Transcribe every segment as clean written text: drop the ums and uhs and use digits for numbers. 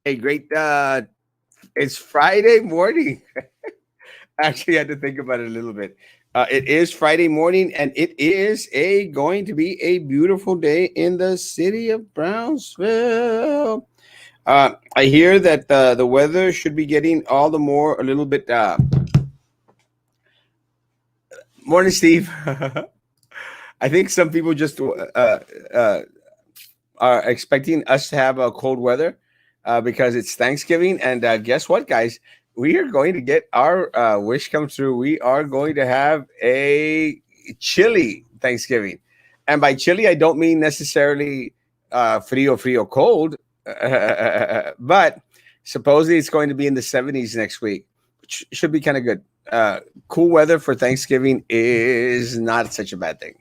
Hey, great. It's Friday morning. Actually, I had to think about it a little bit. It is Friday morning, and it is a going to be a beautiful day in the city of Brownsville. I hear that the weather should be getting all the more a little bit. Morning, Steve. I think some people just uh, are expecting us to have a cold weather because it's Thanksgiving. And guess what, guys? We are going to get our wish come true. We are going to have a chilly Thanksgiving. And by chilly, I don't mean necessarily frio cold, but supposedly it's going to be in the 70s next week, which should be kind of good. Cool weather for Thanksgiving is not such a bad thing.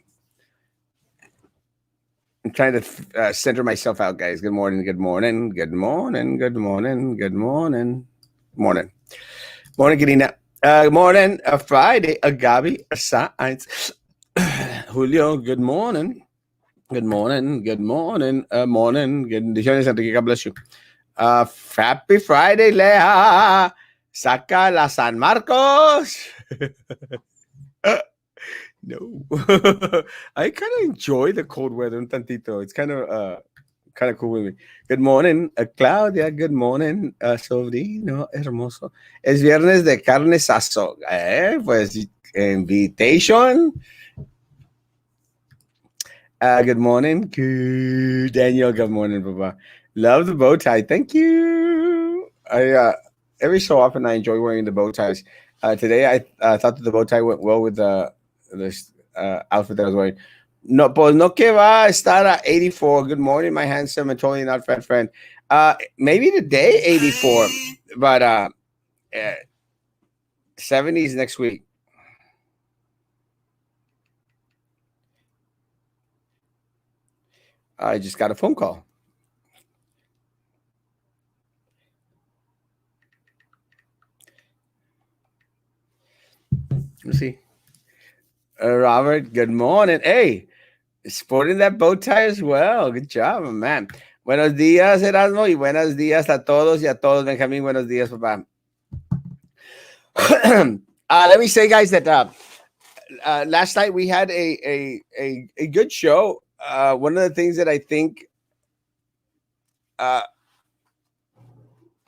I'm trying to center myself out, guys. Good morning, good morning, good morning, good morning, good morning, morning, morning, Karina. Good morning, a Friday, a Gabi, a Science. Julio, good morning. Good morning, good morning, morning. Good morning, Enrique, God bless you. Happy Friday, Leah. Saca la San Marcos. No, I kind of enjoy the cold weather un tantito. It's kind of cool with me. Good morning, Claudia. Good morning, sobrino hermoso. Es viernes de carne sazo. Pues invitation. Good morning, good Daniel. Good morning, Papa. Love the bow tie. Thank you. I every so often I enjoy wearing the bow ties. Today I thought that the bow tie went well with this outfit that I was wearing. No, pues no que va a estar at 84. Good morning, my handsome and totally not fat friend. Maybe today 84, but 70s next week. I just got a phone call. Let's see. Robert, good morning. Hey, sporting that bow tie as well. Good job, my man. Buenos días, Erasmo, y buenos días a todos y a todos. Benjamín, buenos días, papá. Let me say, guys, that last night we had a good show. One of the things that I think, uh,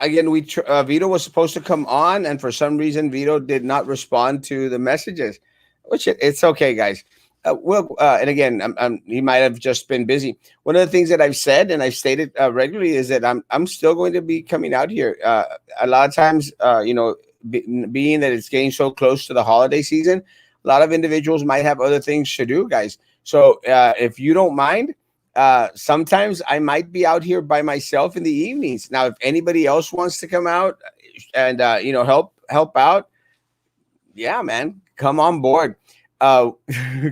again, Vito was supposed to come on, and for some reason, Vito did not respond to the messages, which it's okay, guys. And again, he might have just been busy. One of the things that I've said and I've stated regularly is that I'm still going to be coming out here. A lot of times, being that it's getting so close to the holiday season, a lot of individuals might have other things to do, guys. So if you don't mind, sometimes I might be out here by myself in the evenings. Now, if anybody else wants to come out and help out, yeah, man, come on board. Uh,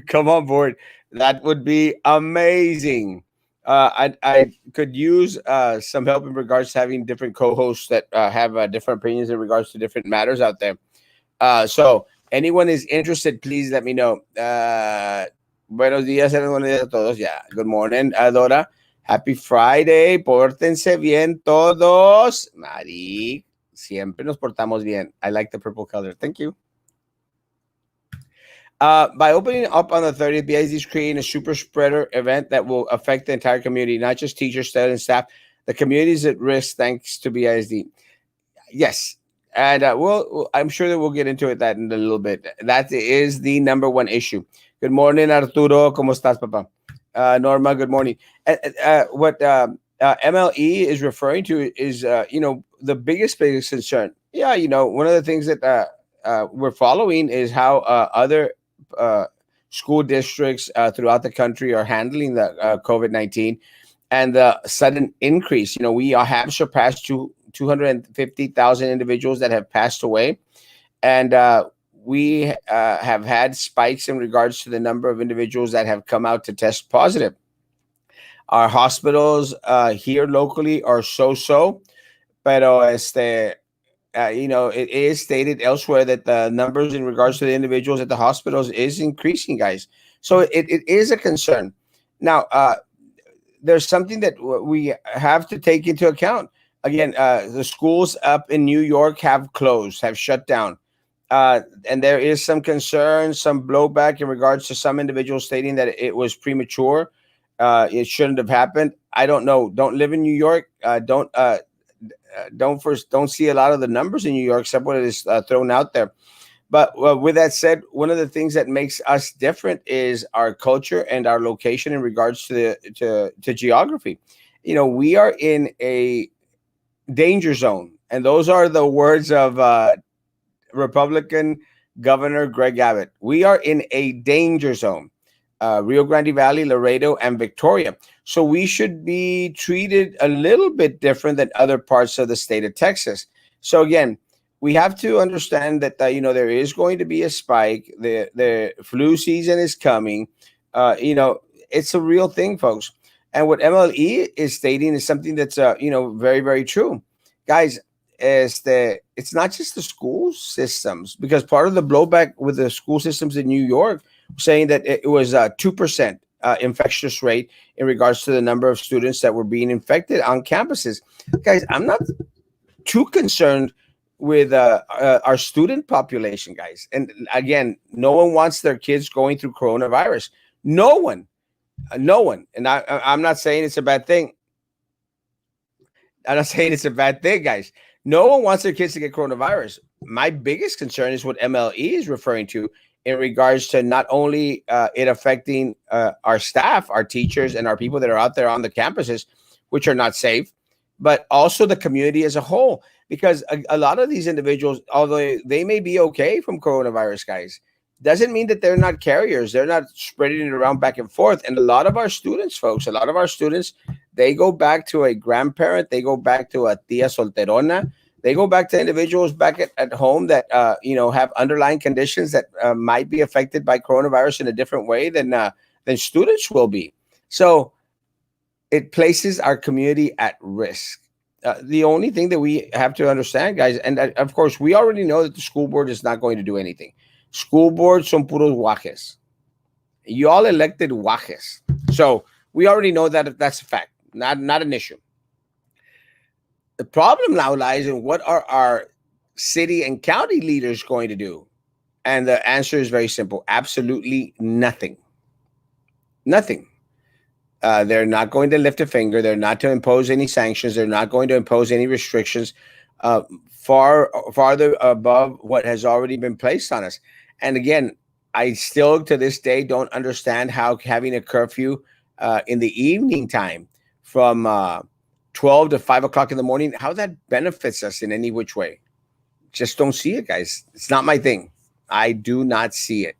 come on board. That would be amazing. I could use some help in regards to having different co-hosts that have different opinions in regards to different matters out there. So anyone is interested, please let me know. Buenos días, buenos días a todos. Yeah, good morning, Adora. Happy Friday. Pórtense bien todos. Mari, siempre nos portamos bien. I like the purple color. Thank you. By opening up on the 30th, BISD is creating a super spreader event that will affect the entire community, not just teachers, students, staff. The community is at risk thanks to BISD. Yes. And I'm sure that we'll get into it in a little bit. That is the number one issue. Good morning, Arturo. ¿Cómo estás, papá? Norma, good morning. What MLE is referring to is, the biggest concern. Yeah, one of the things that we're following is how other uh, school districts throughout the country are handling the COVID-19 and the sudden increase. We have surpassed 250,000 individuals that have passed away. And we have had spikes in regards to the number of individuals that have come out to test positive. Our hospitals here locally are so, pero it is stated elsewhere that the numbers in regards to the individuals at the hospitals is increasing, guys. So it is a concern. Now, there's something that we have to take into account. Again, the schools up in New York have closed, have shut down. And there is some concern, some blowback in regards to some individuals stating that it was premature. It shouldn't have happened. I don't know. Don't live in New York. Don't see a lot of the numbers in New York, except what is thrown out there. But with that said, one of the things that makes us different is our culture and our location in regards to to geography. We are in a danger zone, and those are the words of Republican Governor Greg Abbott. We are in a danger zone. Rio Grande Valley, Laredo, and Victoria. So we should be treated a little bit different than other parts of the state of Texas. So again, we have to understand that there is going to be a spike. The flu season is coming. It's a real thing, folks. And what MLE is stating is something that's very, very true, guys. It's not just the school systems, because part of the blowback with the school systems in New York saying that it was a 2% infectious rate in regards to the number of students that were being infected on campuses. Guys, I'm not too concerned with our student population, guys. And again, no one wants their kids going through coronavirus. No one, no one. And I'm not saying it's a bad thing. I'm not saying it's a bad thing, guys. No one wants their kids to get coronavirus. My biggest concern is what MLE is referring to in regards to not only it affecting our staff, our teachers, and our people that are out there on the campuses, which are not safe, but also the community as a whole. Because a lot of these individuals, although they may be okay from coronavirus, guys, doesn't mean that they're not carriers. They're not spreading it around back and forth. And a lot of our students, folks, they go back to a grandparent. They go back to a tia solterona. They go back to individuals back at home that, have underlying conditions that might be affected by coronavirus in a different way than students will be. So it places our community at risk. The only thing that we have to understand, guys, and of course, we already know that the school board is not going to do anything. School boards son puros guajes. You all elected guajes. So we already know that that's a fact, not an issue. The problem now lies in what are our city and county leaders going to do? And the answer is very simple. Absolutely nothing. Nothing. They're not going to lift a finger. They're not to impose any sanctions. They're not going to impose any restrictions farther above what has already been placed on us. And again, I still to this day don't understand how having a curfew in the evening time from 12 to 5 o'clock in the morning, how that benefits us in any which way. Just don't see it, guys. It's not my thing. I do not see it.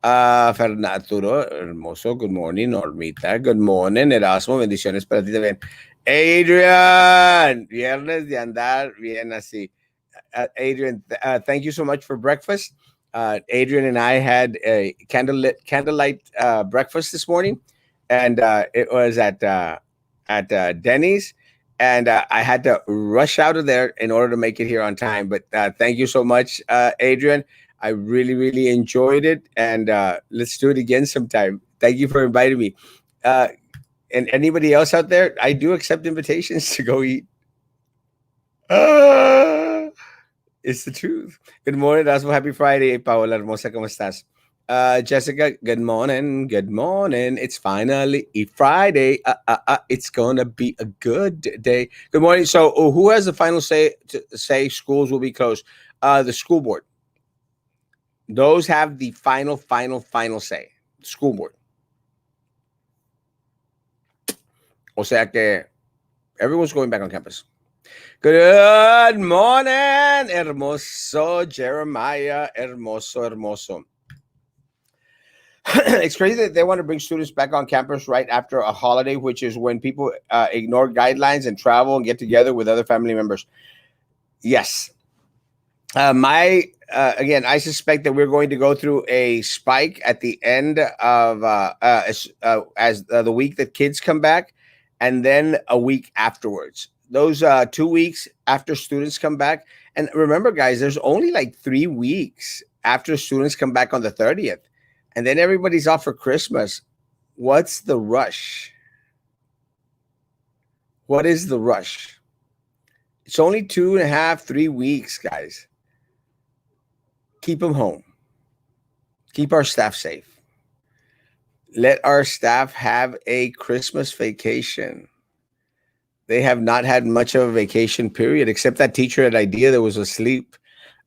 Fernando, hermoso, good morning. Normita, good morning. Erasmo, bendiciones para ti también. Adrian, viernes de andar bien así. Adrian, thank you so much for breakfast. Adrian and I had a candlelight breakfast this morning, and it was at Denny's, and I had to rush out of there in order to make it here on time. But thank you so much, Adrian. I really, really enjoyed it, and let's do it again sometime. Thank you for inviting me. And anybody else out there, I do accept invitations to go eat. It's the truth. Good morning, Erasmo. Happy Friday, Paola Hermosa. ¿Cómo estás? Jessica, good morning. Good morning. It's finally Friday. It's gonna be a good day. Good morning. So, who has the final say to say schools will be closed? The school board. Those have the final say. School board. O sea que everyone's going back on campus. Good morning, hermoso Jeremiah, hermoso. It's crazy that they want to bring students back on campus right after a holiday, which is when people ignore guidelines and travel and get together with other family members. Yes. Again, I suspect that we're going to go through a spike at the end of as the week that kids come back, and then a week afterwards. Those 2 weeks after students come back. And remember, guys, there's only like 3 weeks after students come back on the 30th. And then everybody's off for Christmas. What's the rush? What is the rush? It's only 2.5, 3 weeks, guys. Keep them home. Keep our staff safe. Let our staff have a Christmas vacation. They have not had much of a vacation period, except that teacher at Idea that was asleep.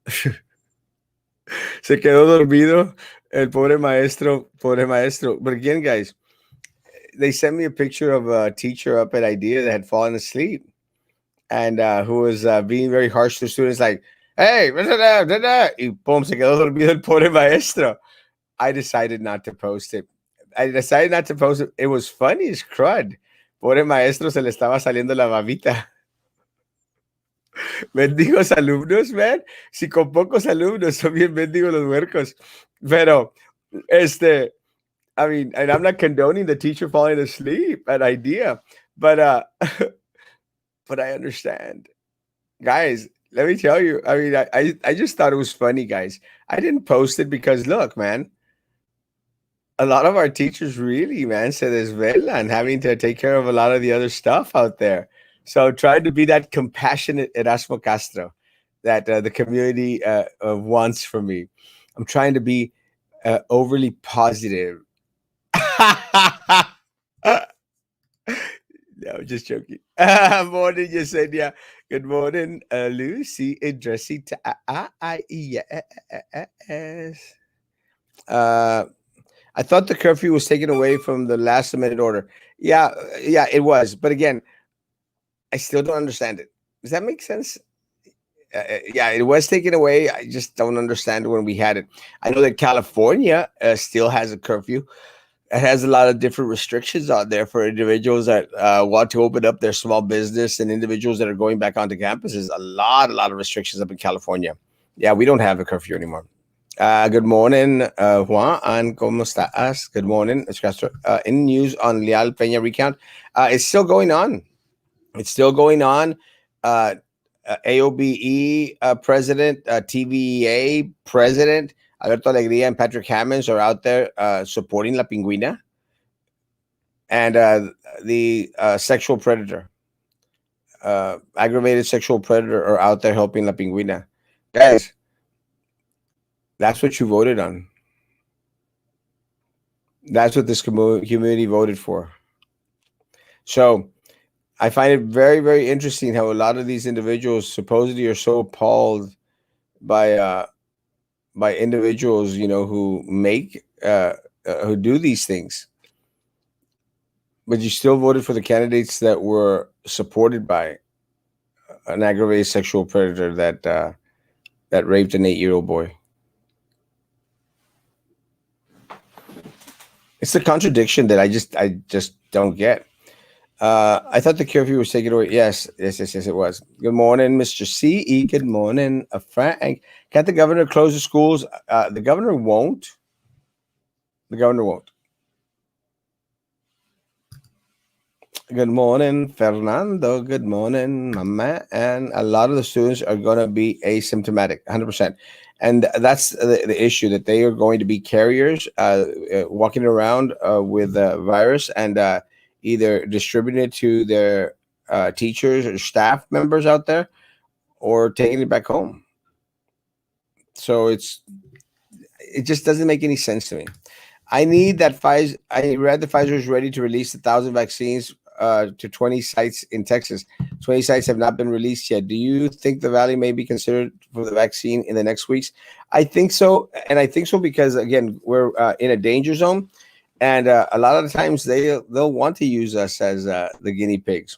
Se quedó dormido. El pobre maestro, pobre maestro. But again, guys, they sent me a picture of a teacher up at Idea that had fallen asleep and who was being very harsh to students, like, hey, y boom, se quedó dormido el pobre maestro. I decided not to post it. It was funny as crud. Pobre maestro, se le estaba saliendo la babita. Mendigos alumnos, man. Si con pocos alumnos son bien mendigos los huercos. Pero, I mean, and I'm not condoning the teacher falling asleep at Idea, but but I understand. Guys, let me tell you, I mean, I just thought it was funny, guys. I didn't post it because look, man, a lot of our teachers really, man, se desvelan having to take care of a lot of the other stuff out there. So trying to be that compassionate Erasmo Castro that the community wants from me. I'm trying to be overly positive. No, just joking. Morning, Yesenia. Good morning, Lucy. Dressy. Yes. I thought the curfew was taken away from the last minute order. Yeah, yeah, it was. But again, I still don't understand it. Does that make sense? Yeah, it was taken away. I just don't understand when we had it. I know that California still has a curfew. It has a lot of different restrictions out there for individuals that want to open up their small business and individuals that are going back onto campuses. A lot of restrictions up in California. Yeah, we don't have a curfew anymore. Good morning, Juan. ¿Cómo estás? Good morning, Castro. In news on Leal Peña recount, it's still going on. It's still going on. AOBE president, TVA president, Alberto Alegría and Patrick Hammonds are out there supporting La Pingüina. And the sexual predator, aggravated sexual predator are out there helping La Pingüina. Guys, that's what you voted on. That's what this community voted for. So I find it very, very interesting how a lot of these individuals supposedly are so appalled by individuals, you know, who make who do these things. But you still voted for the candidates that were supported by an aggravated sexual predator that raped an 8-year-old boy. It's the contradiction that I just don't get. I thought the curfew was taken away. Yes, it was. Good morning, Mr. C.E. Good morning, Frank. Can't the governor close the schools? The governor won't. The governor won't. Good morning, Fernando. Good morning, Mama. And a lot of the students are going to be asymptomatic, 100%. And that's the issue, that they are going to be carriers, walking around with the virus and either distributing it to their teachers or staff members out there or taking it back home. So it just doesn't make any sense to me. I need that Pfizer. I read that Pfizer is ready to release 1,000 vaccines to 20 sites in Texas. 20 sites have not been released yet. Do you think the Valley may be considered for the vaccine in the next weeks? I think so. And I think so because, again, we're in a danger zone. And a lot of the times they'll want to use us as the guinea pigs.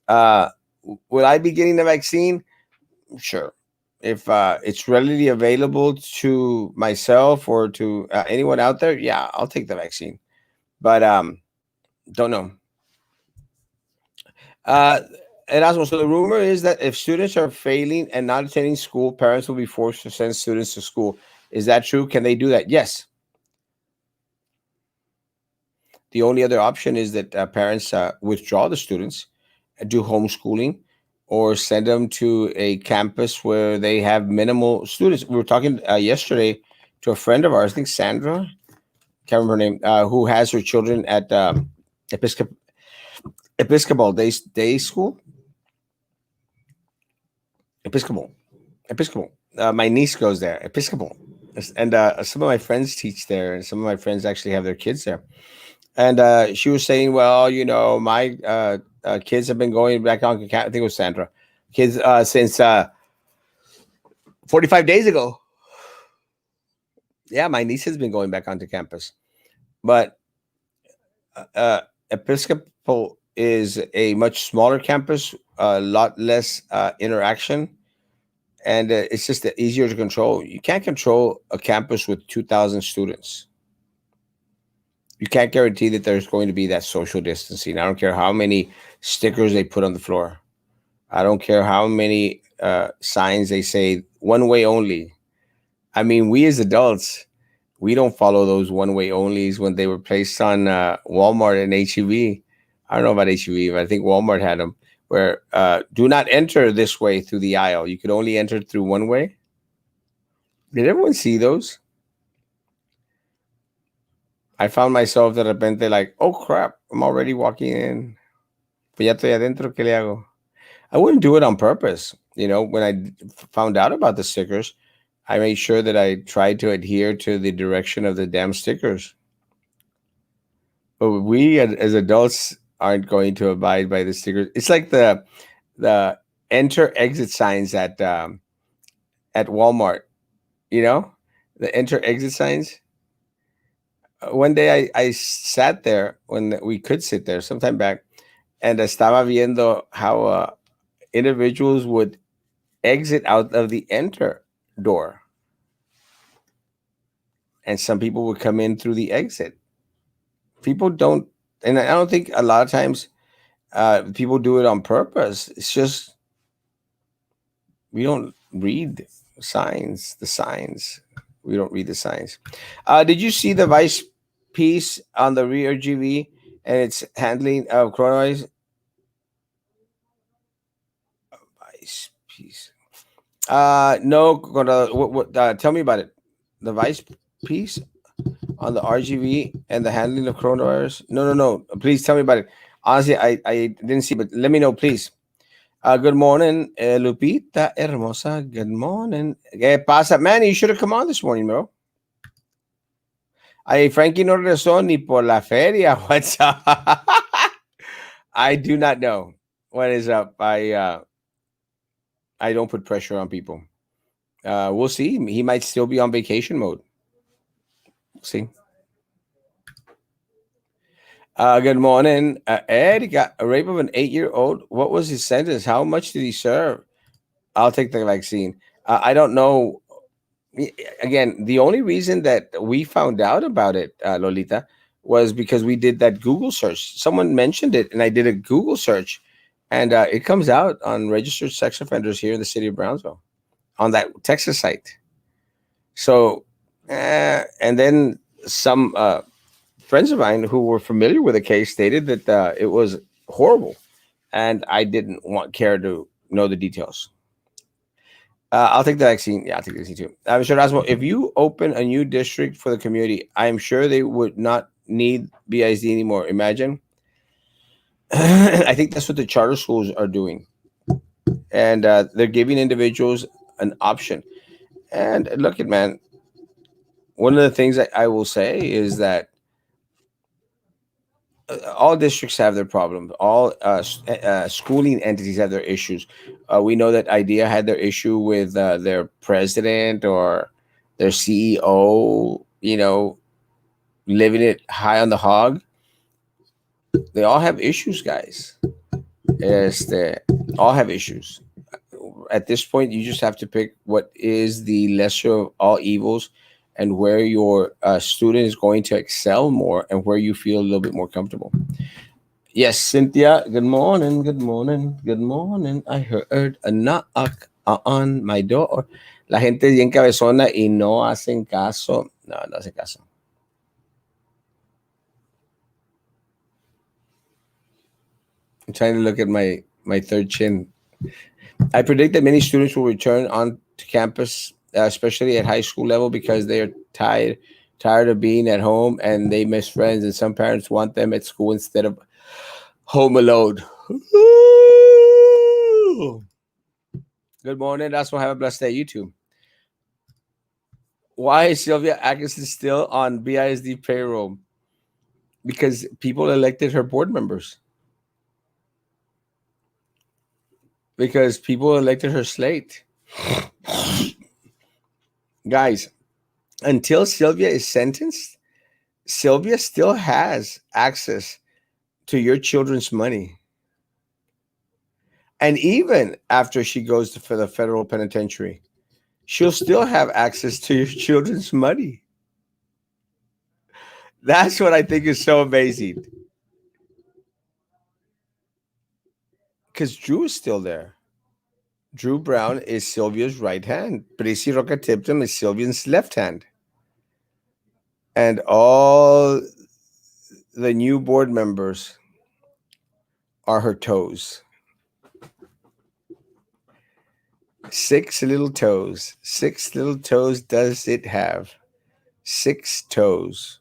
Will I be getting the vaccine? Sure. If it's readily available to myself or to anyone out there, yeah, I'll take the vaccine. But don't know. Erasmo, so the rumor is that if students are failing and not attending school, parents will be forced to send students to school. Is that true? Can they do that? Yes. The only other option is that parents withdraw the students, do homeschooling, or send them to a campus where they have minimal students. We were talking yesterday to a friend of ours, I think Sandra, can't remember her name, who has her children at Episcopal day school. Episcopal. Episcopal. My niece goes there. Episcopal. And some of my friends teach there, and some of my friends actually have their kids there. And she was saying, well, my kids have been going back on. I think it was Sandra. Kids since 45 days ago. Yeah, my niece has been going back onto campus, but Episcopal is a much smaller campus, a lot less interaction, and it's just easier to control. You can't control a campus with 2,000 students. You can't guarantee that there's going to be that social distancing. I don't care how many stickers they put on the floor. I don't care how many signs they say one way only. I mean, we as adults, we don't follow those one way onlys when they were placed on Walmart and HEB. I don't know about HEB, but I think Walmart had them where do not enter this way through the aisle. You could only enter through one way. Did everyone see those? I found myself de repente like, oh crap, I'm already walking in. Pues ya estoy adentro, ¿qué le hago? I wouldn't do it on purpose. When I found out about the stickers, I made sure that I tried to adhere to the direction of the damn stickers. But we as adults aren't going to abide by the stickers. It's like the enter exit signs at Walmart. You know, the enter exit signs. One day I sat there when we could sit there sometime back, and estaba viendo how individuals would exit out of the enter door, and some people would come in through the exit. People don't, and I don't think a lot of times people do it on purpose. It's just we don't read signs. The signs. We don't read the signs. Did you see the vice piece on the rear GV and its handling of coronavirus? Vice piece. No. Tell me about it. The vice piece on the RGV and the handling of coronavirus. No. Please tell me about it. Honestly, I didn't see, but let me know, please. Good morning, Lupita Hermosa. Good morning. ¿Qué pasa? Man, you should have come on this morning, bro. Ay, Frankie no regresó ni por la feria. What's up? I do not know what is up. I don't put pressure on people. We'll see. He might still be on vacation mode. We'll see. Good morning. Ed got a rape of an 8-year-old. What was his sentence? How much did he serve? I'll take the vaccine. I don't know. Again, the only reason that we found out about it, Lolita, was because we did that Google search. Someone mentioned it, and I did a Google search, and it comes out on registered sex offenders here in the city of Brownsville on that Texas site. So, and then some friends of mine who were familiar with the case stated that it was horrible, and I didn't care to know the details. I'll take the vaccine. Yeah, I'll take the vaccine too. Mr. Erasmo, if you open a new district for the community, I'm sure they would not need BISD anymore. Imagine. I think that's what the charter schools are doing. And they're giving individuals an option. And look at, man, one of the things that I will say is that all districts have their problems. All schooling entities have their issues. We know that IDEA had their issue with their president or their CEO, living it high on the hog. They all have issues, guys. All have issues. At this point, you just have to pick what is the lesser of all evils and where your student is going to excel more and where you feel a little bit more comfortable. Yes, Cynthia, good morning, good morning, good morning. I heard a knock on my door. La gente es bien cabezona y no hacen caso. No hacen caso. I'm trying to look at my third chin. I predict that many students will return on to campus, especially at high school level, because they are tired of being at home and they miss friends. And some parents want them at school instead of Home Alone. Good morning. That's why have a blessed day. You too. Why is Sylvia Atkinson still on BISD payroll? Because people elected her board members. Because people elected her slate. Guys, until Sylvia is sentenced, Sylvia still has access to your children's money. And even after she goes to for the federal penitentiary, she'll still have access to your children's money. That's what I think is so amazing. Because Drew is still there. Drew Brown is Sylvia's right hand. Prissy Roca Tipton is Sylvia's left hand. And all the new board members are her toes. 6 little toes. 6 little toes does it have. 6 toes.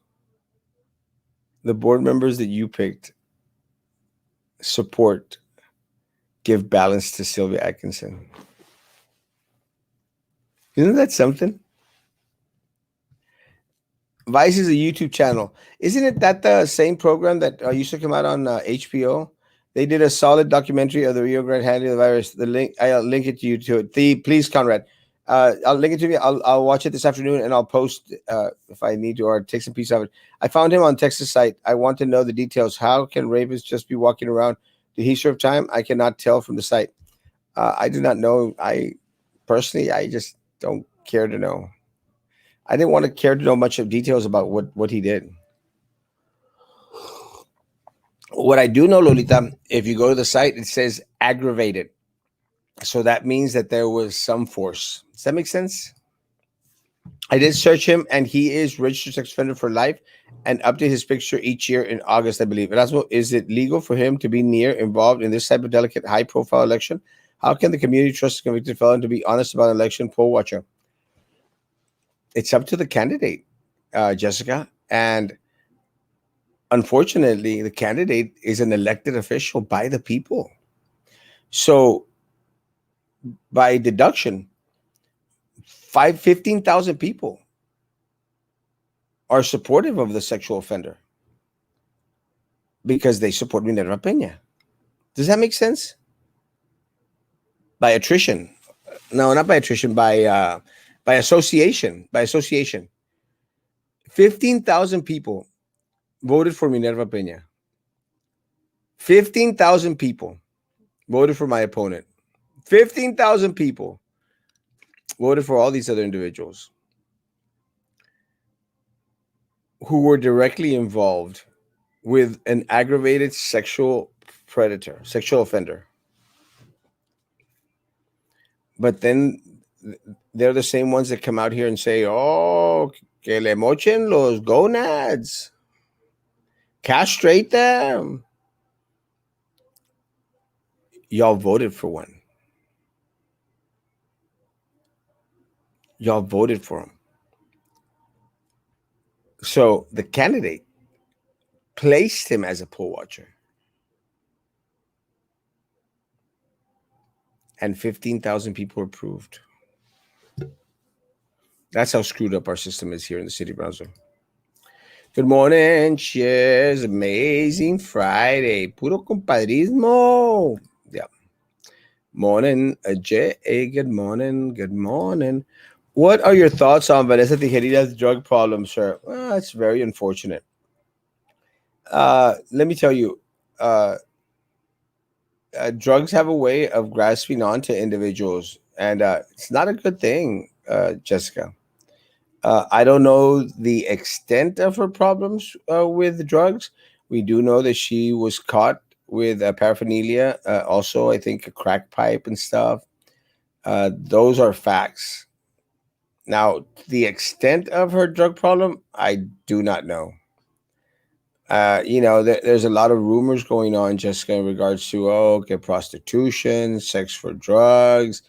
The board members that you picked support, give balance to Sylvia Atkinson. Isn't that something? Vice is a YouTube channel. Isn't it that the same program that used to come out on HBO? They did a solid documentary of the Rio Grande handling of the virus. The link, I'll link it to you to it. Please, Conrad, I'll link it to me. I'll watch it this afternoon and I'll post if I need to or take some piece of it. I found him on Texas site. I want to know the details. How can rapists just be walking around? Did he serve time? I cannot tell from the site. I do not know. I just don't care to know. I didn't want to care to know much of details about what he did. What I do know, Lolita, if you go to the site, it says aggravated. So that means that there was some force. Does that make sense? I did search him, and he is registered sex offender for life and update his picture each year in August, I believe. Erasmo, is it legal for him to be involved in this type of delicate, high-profile election? How can the community trust a convicted felon to be honest about an election poll watcher? It's up to the candidate, Jessica. And unfortunately, the candidate is an elected official by the people. So by deduction, 15,000 people are supportive of the sexual offender because they support Minerva Peña. Does that make sense? By attrition. No, not by attrition, by association. By association. 15,000 people voted for Minerva Peña. 15,000 people voted for my opponent. 15,000 people voted for all these other individuals who were directly involved with an aggravated sexual offender. But then they're the same ones that come out here and say, oh, que le mochen los gonads. Castrate them. Y'all voted for one. Y'all voted for him. So the candidate placed him as a poll watcher. And 15,000 people approved. That's how screwed up our system is here in the city of Brownsville. Good morning. Cheers. Amazing Friday. Puro compadrismo. Yeah. Morning, Jay. Good morning. Good morning. What are your thoughts on Vanessa Tijerita's drug problem, sir? Well, it's very unfortunate. Let me tell you, drugs have a way of grasping onto individuals, and it's not a good thing, Jessica. I don't know the extent of her problems with drugs. We do know that she was caught with paraphernalia, also, I think, a crack pipe and stuff. Those are facts. Now, the extent of her drug problem, I do not know. There's a lot of rumors going on, Jessica, in regards to, prostitution, sex for drugs,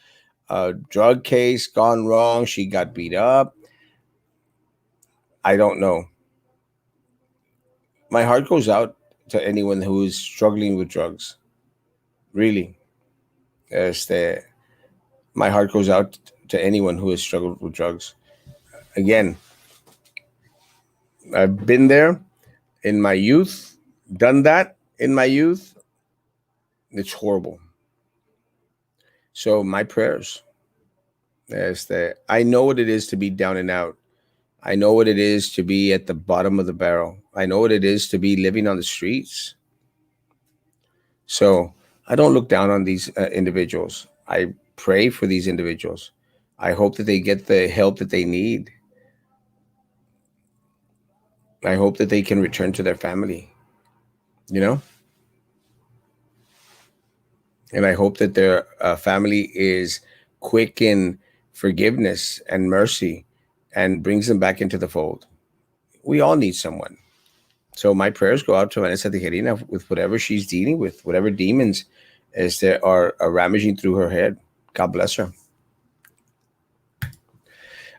drug case gone wrong. She got beat up. I don't know. My heart goes out to anyone who is struggling with drugs. Really, este, my heart goes out to anyone who has struggled with drugs. Again, I've been there in my youth, done that in my youth. It's horrible. So my prayers is that I know what it is to be down and out. I know what it is to be at the bottom of the barrel. I know what it is to be living on the streets. So I don't look down on these individuals. I pray for these individuals. I hope that they get the help that they need. I hope that they can return to their family, you know? And I hope that their family is quick in forgiveness and mercy and brings them back into the fold. We all need someone. So my prayers go out to Vanessa Tijerina with whatever she's dealing with, whatever demons is there are ramaging through her head. God bless her.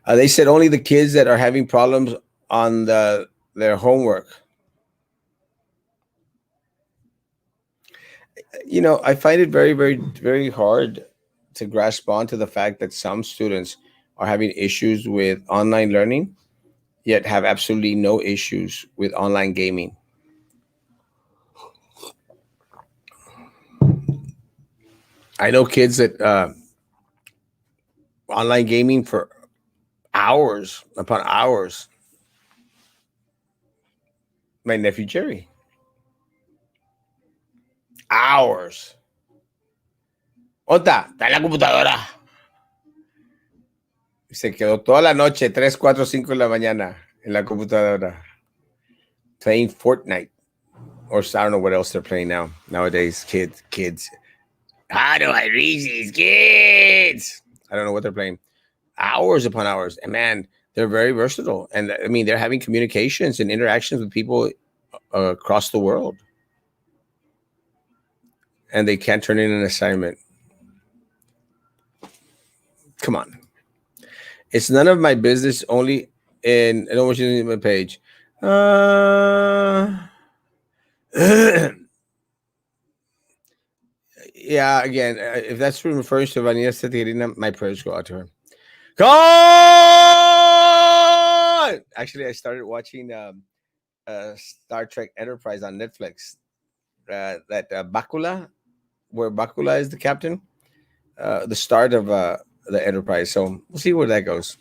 They said only the kids that are having problems on their homework. You know, I find it very, very, very hard to grasp onto the fact that some students are having issues with online learning, yet have absolutely no issues with online gaming. I know kids that online gaming for hours upon hours. My nephew Jerry, hours. Ota, está en la computadora. Se quedó toda la noche, 3, 4, 5 de la mañana en la computadora playing Fortnite. Or I don't know what else they're playing nowadays. Kids. How do I reach these kids? I don't know what they're playing. Hours upon hours. And man, they're very versatile. And I mean, they're having communications and interactions with people across the world. And they can't turn in an assignment. Come on. It's none of my business, only in, I don't want you to my page. Yeah, again, if that's referring to Vanessa Tijerina, my prayers go out to her. Come on! Actually, I started watching Star Trek Enterprise on Netflix. That Bakula, where Bakula is the captain, the start of the Enterprise. So we'll see where that goes.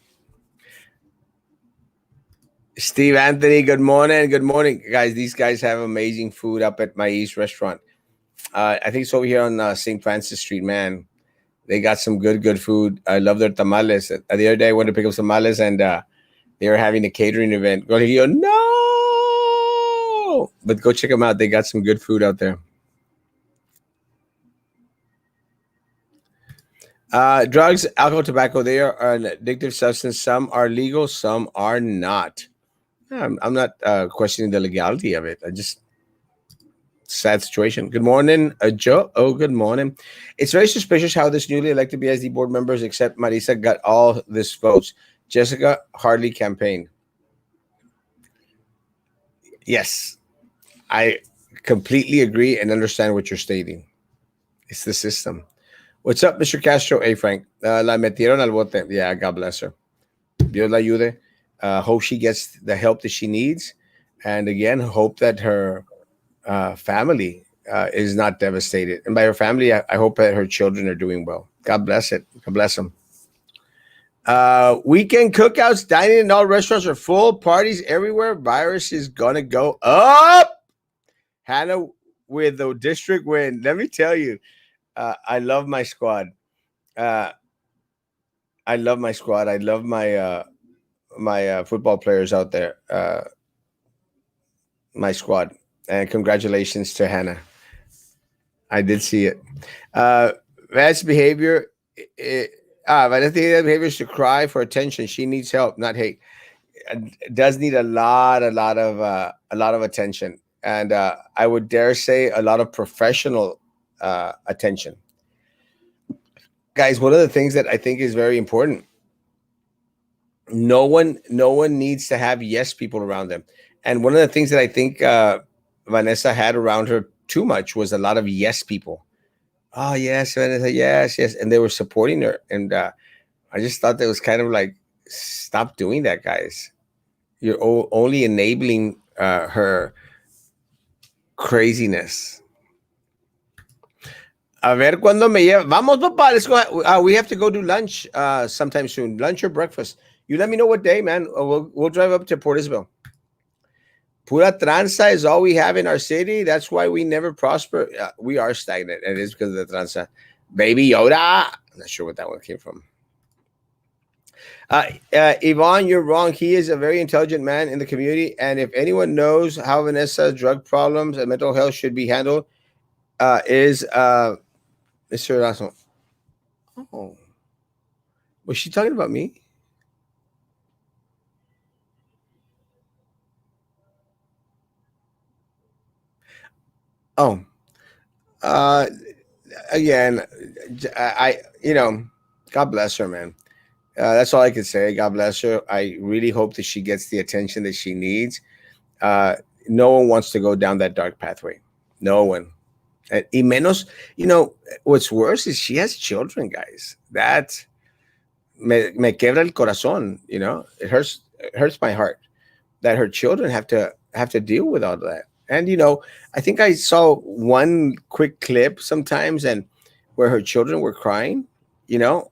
Steve Anthony, good morning. Good morning, guys. These guys have amazing food up at my East restaurant. I think it's over here on St. Francis Street, man. They got some good food. I love their tamales. The other day, I went to pick up some tamales, and they were having a catering event. Go, no! But go check them out. They got some good food out there. Drugs, alcohol, tobacco, they are an addictive substance. Some are legal, some are not. I'm not questioning the legality of it. I just sad situation. Good morning, Joe. Oh, good morning. It's very suspicious how this newly elected BSD board members, except Marisa, got all this votes. Jessica hardly campaigned. Yes, I completely agree and understand what you're stating. It's the system. What's up, Mr. Castro? Hey, Frank. La metieron al bote. Yeah, God bless her. Dios la ayude. Hope she gets the help that she needs. And again, hope that her family is not devastated. And by her family, I hope that her children are doing well. God bless it. God bless them. Weekend cookouts, dining in all restaurants are full. Parties everywhere. Virus is going to go up. Hannah with the district win. Let me tell you, I love my squad. I love my squad. I love my my football players out there. My squad. And congratulations to Hannah. I did see it. Vanessa's behavior. Vanessa's behavior is to cry for attention. She needs help, not hate. Does need a lot of attention, and I would dare say a lot of professional attention. Guys, one of the things that I think is very important. No one needs to have yes people around them. And one of the things that I think Vanessa had around her too much was a lot of yes people. Oh yes, Vanessa, yes, yes, and they were supporting her, and I just thought that was kind of like, stop doing that, guys. You're only enabling her craziness. A ver cuándo me lleva. Vamos, papá. Let's go. We have to go do lunch sometime soon. Lunch or breakfast. You let me know what day, man. We'll drive up to Port Isabel. Pura tranza is all we have in our city. That's why we never prosper. We are stagnant, and it is because of the tranza. Baby Yoda. I'm not sure what that one came from. Yvonne, you're wrong. He is a very intelligent man in the community, and if anyone knows how Vanessa's drug problems and mental health should be handled, is Mr. Erasmo. Oh, was she talking about me? Oh, uh, again, God bless her, man. That's all I can say. God bless her. I really hope that she gets the attention that she needs. Uh, no one wants to go down that dark pathway. No one. Y menos, what's worse is she has children, guys. That me quebra el corazón. It hurts my heart that her children have to deal with all that. And I think I saw one quick clip sometimes, and where her children were crying. You know,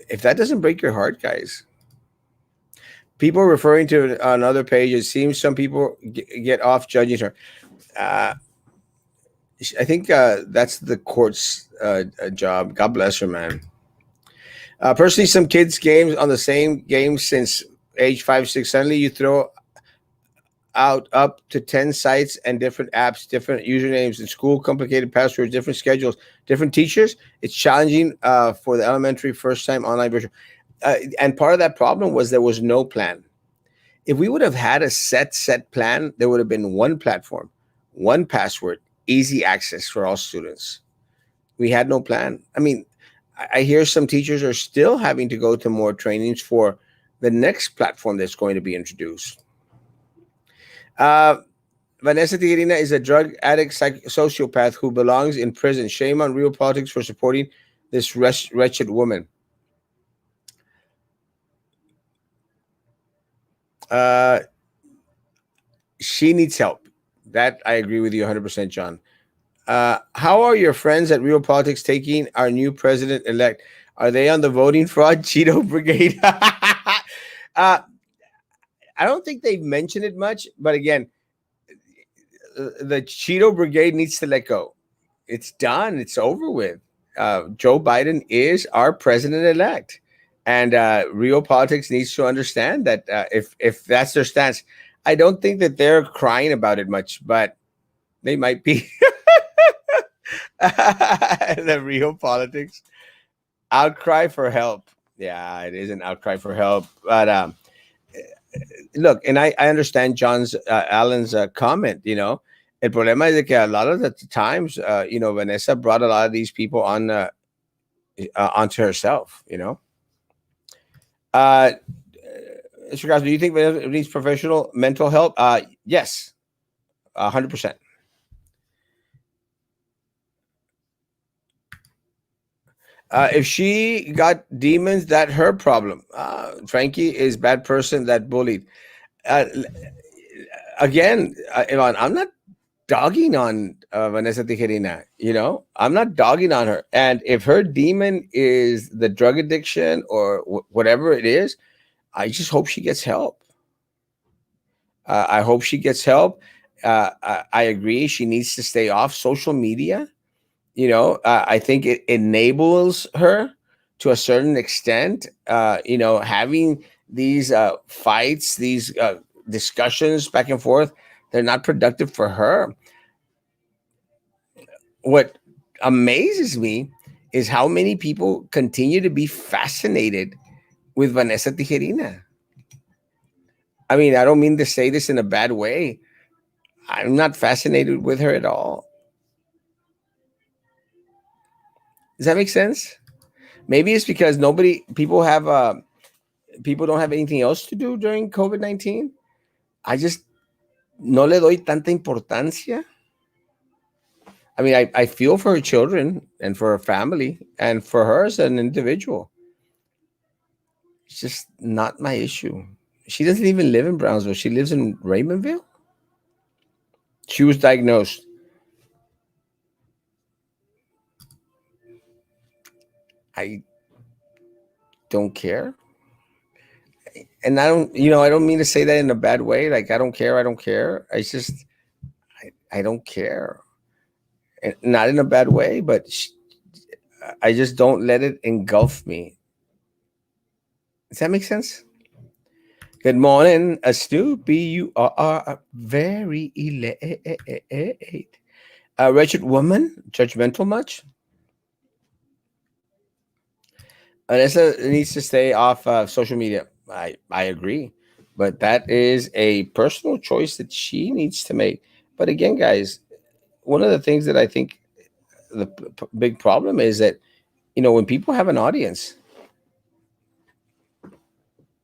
if that doesn't break your heart, guys. People referring to another page. It seems some people get off judging her. Uh, I think that's the court's job. God bless her, man. Personally, some kids' games on the same game since age 5, 6. Suddenly, you throw out up to 10 sites and different apps, different usernames in school, complicated passwords, different schedules, different teachers. It's challenging for the elementary first time online version. And part of that problem was there was no plan. If we would have had a set plan, there would have been one platform, one password, easy access for all students. We had no plan. I mean, I hear some teachers are still having to go to more trainings for the next platform that's going to be introduced. Vanessa Tijerina is a drug addict sociopath who belongs in prison. Shame on Real Politics for supporting this wretched woman. She needs help. That I agree with you 100%, John. How are your friends at Real Politics taking our new president elect? Are they on the voting fraud Cheeto brigade? I don't think they've mentioned it much, but again, the Cheeto brigade needs to let go. It's done. It's over with. Joe Biden is our president elect, and Real Politics needs to understand that if that's their stance, I don't think that they're crying about it much, but they might be. The Real Politics outcry for help. Yeah, it is an outcry for help. But look, and I understand John's Alan's comment. El problema es de que a lot of the times, Vanessa brought a lot of these people on onto herself. Uh, Mr. Guys, do you think Vanessa needs professional mental help? Yes, 100%. If she got demons, that her problem. Frankie is bad person that bullied. Uh, Again, Ivan, I'm not dogging on Vanessa Tijerina. I'm not dogging on her. And if her demon is the drug addiction or whatever it is, I just hope she gets help. I hope she gets help. I agree. She needs to stay off social media. I think it enables her to a certain extent. Having these fights, these discussions back and forth, they're not productive for her. What amazes me is how many people continue to be fascinated with Vanessa Tijerina. I mean, I don't mean to say this in a bad way. I'm not fascinated with her at all. Does that make sense? Maybe it's because people don't have anything else to do during COVID-19. I just no le doy tanta importancia. I mean, I feel for her children and for her family and for her as an individual. It's just not my issue. She doesn't even live in Brownsville. She lives in Raymondville. She was diagnosed. I don't care. And I don't, I don't mean to say that in a bad way. Like, I don't care. I don't care. I don't care. And not in a bad way, but I just don't let it engulf me. Does that make sense? Good morning, Snoopy. You are very late. A wretched woman, judgmental much? Vanessa needs to stay off social media. I agree, but that is a personal choice that she needs to make. But again, guys, one of the things that I think the big problem is that when people have an audience,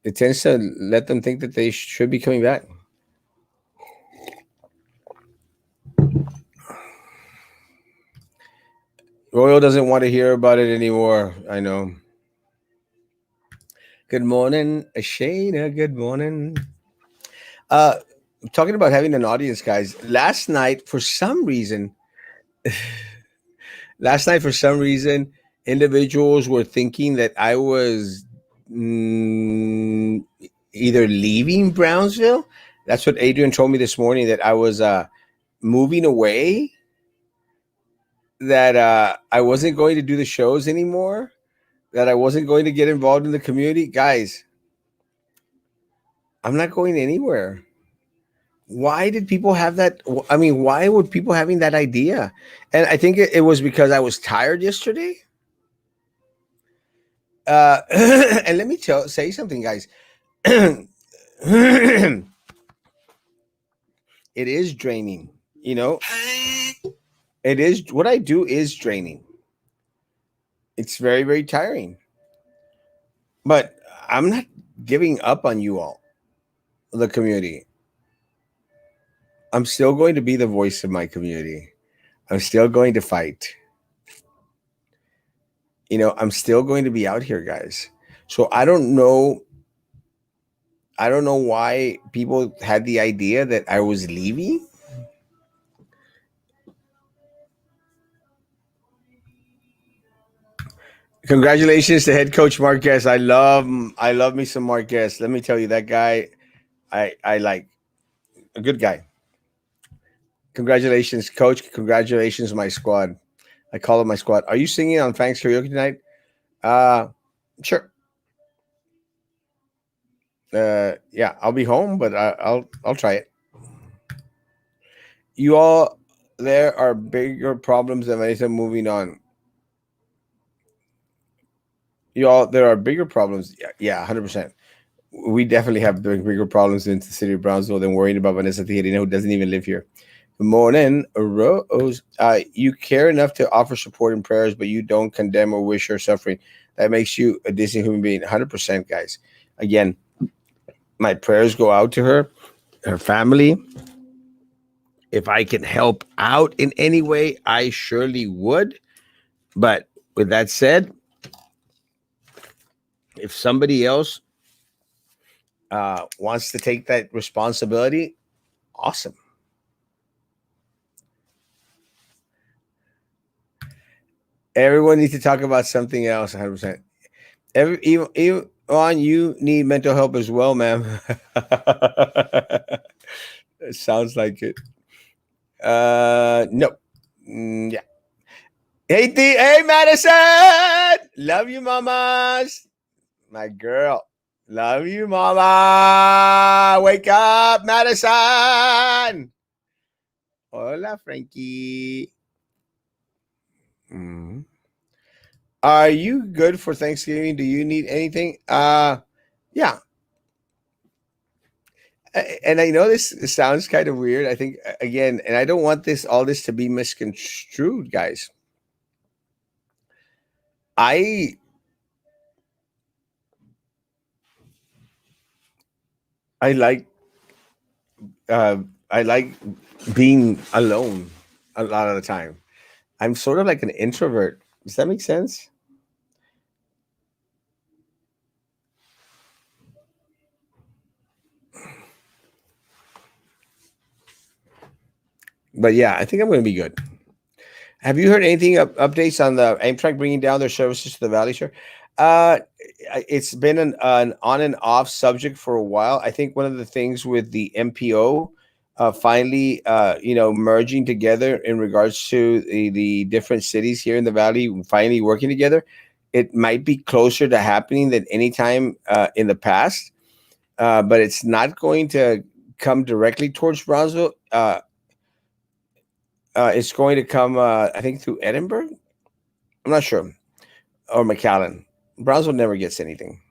it tends to let them think that they should be coming back. Royal doesn't want to hear about it anymore. I know. Good morning, Shayna. Good morning. Uh, Talking about having an audience, guys. Last night for some reason, individuals were thinking that I was mm, either leaving Brownsville. That's what Adrian told me this morning, that I was moving away, that I wasn't going to do the shows anymore, that I wasn't going to get involved in the community. Guys, I'm not going anywhere. Why did people have that? I mean, why would people having that idea? And I think it was because I was tired yesterday. And let me say something, guys. It is draining. You know, it is what I do is draining. It's very, very tiring. But I'm not giving up on you all, the community. I'm still going to be the voice of my community. I'm still going to fight. I'm still going to be out here, guys. So I don't know why people had the idea that I was leaving. Congratulations to head coach Marquez. I love me some Marquez. Let me tell you, that guy, I like, a good guy. Congratulations, coach. Congratulations, my squad. I call it my squad. Are you singing on Fangs Karaoke tonight? Uh sure. Yeah, I'll be home, but I'll try it. You all, there are bigger problems than anything. Moving on. You all, there are bigger problems. Yeah, 100%. We definitely have bigger problems in the city of Brownsville than worrying about Vanessa Tijerina, who doesn't even live here. Good morning, Rose. You care enough to offer support and prayers, but you don't condemn or wish her suffering. That makes you a decent human being. 100%, guys. Again, my prayers go out to her family. If I can help out in any way, I surely would. But with that said, if somebody else wants to take that responsibility, awesome. Everyone needs to talk about something else. 100%. Even on, you need mental help as well, ma'am. It sounds like it. No. Yeah. Hey, Madison. Love you, mamas. My girl. Love you, mama. Wake up, Madison. Hola, Frankie. Mm. Are you good for Thanksgiving? Do you need anything? Yeah. And I know this sounds kind of weird. I think, again, and I don't want all this to be misconstrued, guys. I I like uh I like being alone a lot of the time. I'm sort of like an introvert. Does that make sense? But yeah, I think I'm going to be good. Have you heard anything updates on the Amtrak bringing down their services to the Valley Shore? Uh, it's been an on and off subject for a while. I think one of the things with the MPO finally, merging together in regards to the different cities here in the Valley, finally working together, it might be closer to happening than any time in the past. But it's not going to come directly towards Brownsville. It's going to come, I think, through Edinburgh. I'm not sure, or McAllen. Brownsville never gets anything.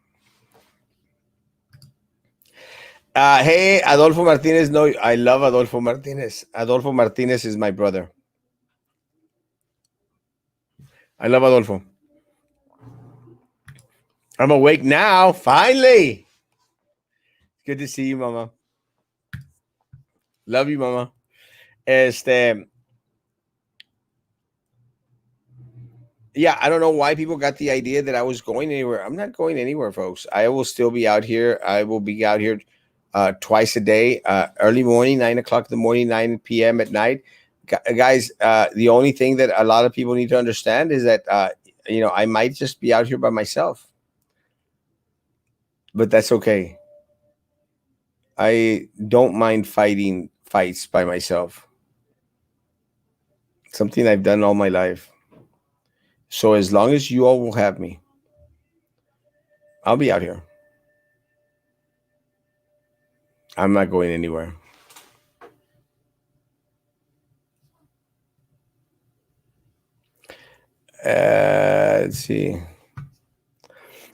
Hey, Adolfo Martinez. No, I love Adolfo Martinez. Adolfo Martinez is my brother. I love Adolfo. I'm awake now. Finally. Good to see you, Mama. Love you, Mama. Este, yeah, I don't know why people got the idea that I was going anywhere. I'm not going anywhere, folks. I will still be out here. I will be out here twice a day, early morning, 9 o'clock in the morning, 9 p.m. at night. Guys, the only thing that a lot of people need to understand is that, I might just be out here by myself, but that's okay. I don't mind fighting fights by myself, something I've done all my life. So as long as you all will have me, I'll be out here. I'm not going anywhere. Let's see.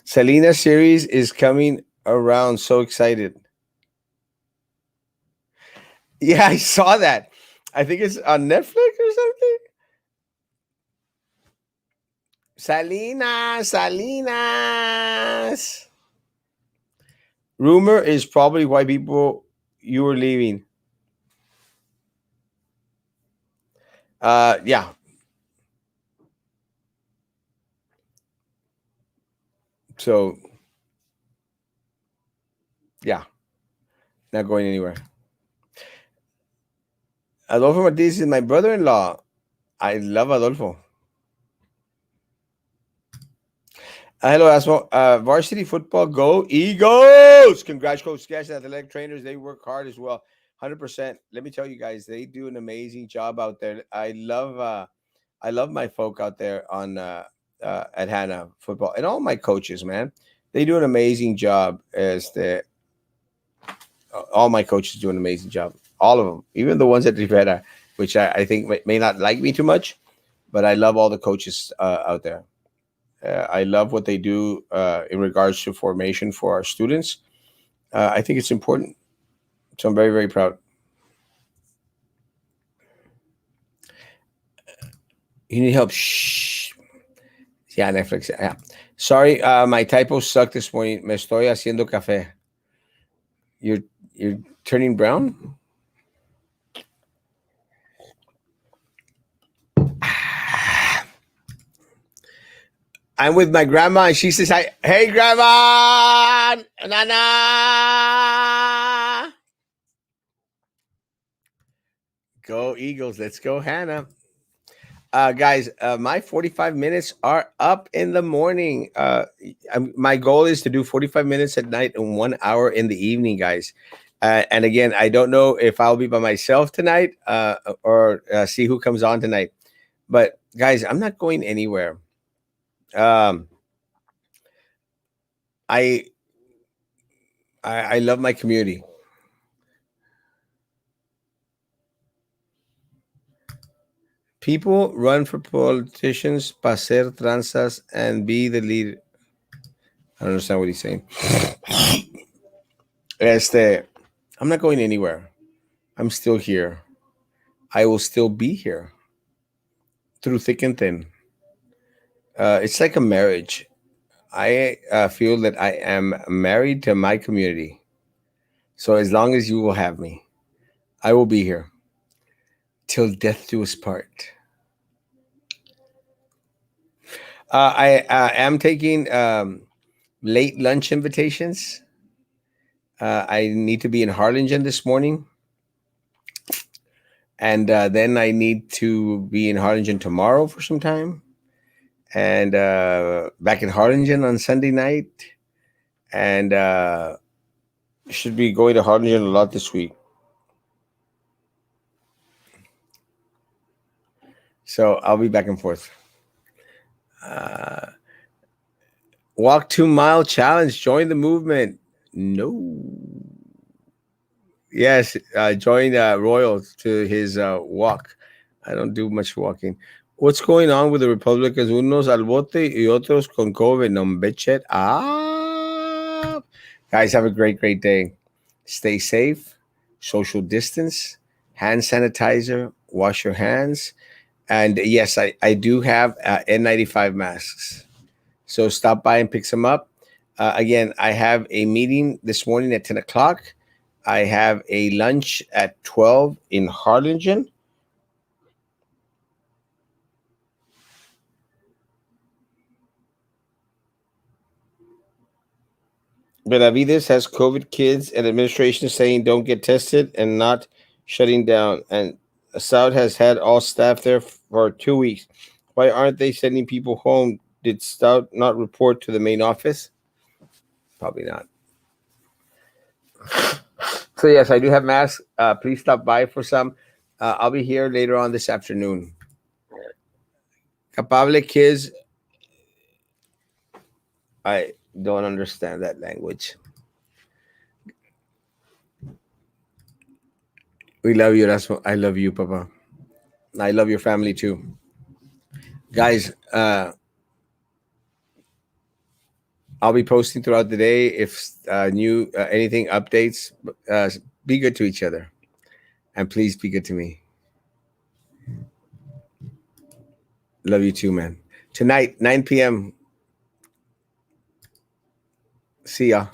Selena series is coming around. So excited. Yeah, I saw that. I think it's on Netflix or something. Salinas, Salinas. Rumor is probably why people you were leaving. Yeah. So yeah, not going anywhere. Adolfo Martinez is my brother-in-law. I love Adolfo. Hello, Erasmo. Varsity football, go Eagles! Congrats, Coach Sketch and athletic trainers. They work hard as well. 100%. Let me tell you guys, they do an amazing job out there. I love my folk out there on at Hannah football and all my coaches, man. They do an amazing job. All my coaches do an amazing job. All of them, even the ones at Rivera, which I think may not like me too much, but I love all the coaches out there. I love what they do in regards to formation for our students. I think it's important. So I'm very, very proud. You need help? Shh. Yeah, Netflix. Yeah. Sorry, my typo sucked this morning. Me estoy haciendo café. You're you're turning brown. I'm with my grandma, and she says, "Hi, hey, grandma, Nana, go Eagles, let's go, Hannah." Guys, my 45 minutes are up in the morning. My goal is to do 45 minutes at night and 1 hour in the evening, guys. And again, I don't know if I'll be by myself tonight or see who comes on tonight. But guys, I'm not going anywhere. Um, I, I love my community. People run for politicians, paser tranzas, and be the leader. I don't understand what he's saying. I'm not going anywhere. I'm still here. I will still be here through thick and thin. It's like a marriage. I feel that I am married to my community. So as long as you will have me, I will be here till death do us part. I am taking late lunch invitations. I need to be in Harlingen this morning, and then I need to be in Harlingen tomorrow for some time, and back in Harlingen on Sunday night, and should be going to Harlingen a lot this week. So I'll be back and forth. Uh, Walk 2 mile challenge. Join the movement. No. Yes, join Royal to his walk. I don't do much walking. What's going on with the Republicans? Unos al bote y otros con COVID. No bitchet. Ah. Guys, have a great day. Stay safe. Social distance. Hand sanitizer. Wash your hands. And yes, I do have N95 masks. So stop by and pick some up. Again, I have a meeting this morning at 10 o'clock. I have a lunch at 12 in Harlingen. Benavides has COVID kids and administration saying don't get tested and not shutting down. And Saud has had all staff there for 2 weeks. Why aren't they sending people home? Did Stout not report to the main office? Probably not. So yes, I do have masks. Please stop by for some. I'll be here later on this afternoon. Capable kids, I don't understand that language. We love you, Erasmo. I love you, Papa. I love your family too. Guys, I'll be posting throughout the day if new anything updates. Be good to each other. And please be good to me. Love you too, man. Tonight, 9 p.m. See ya.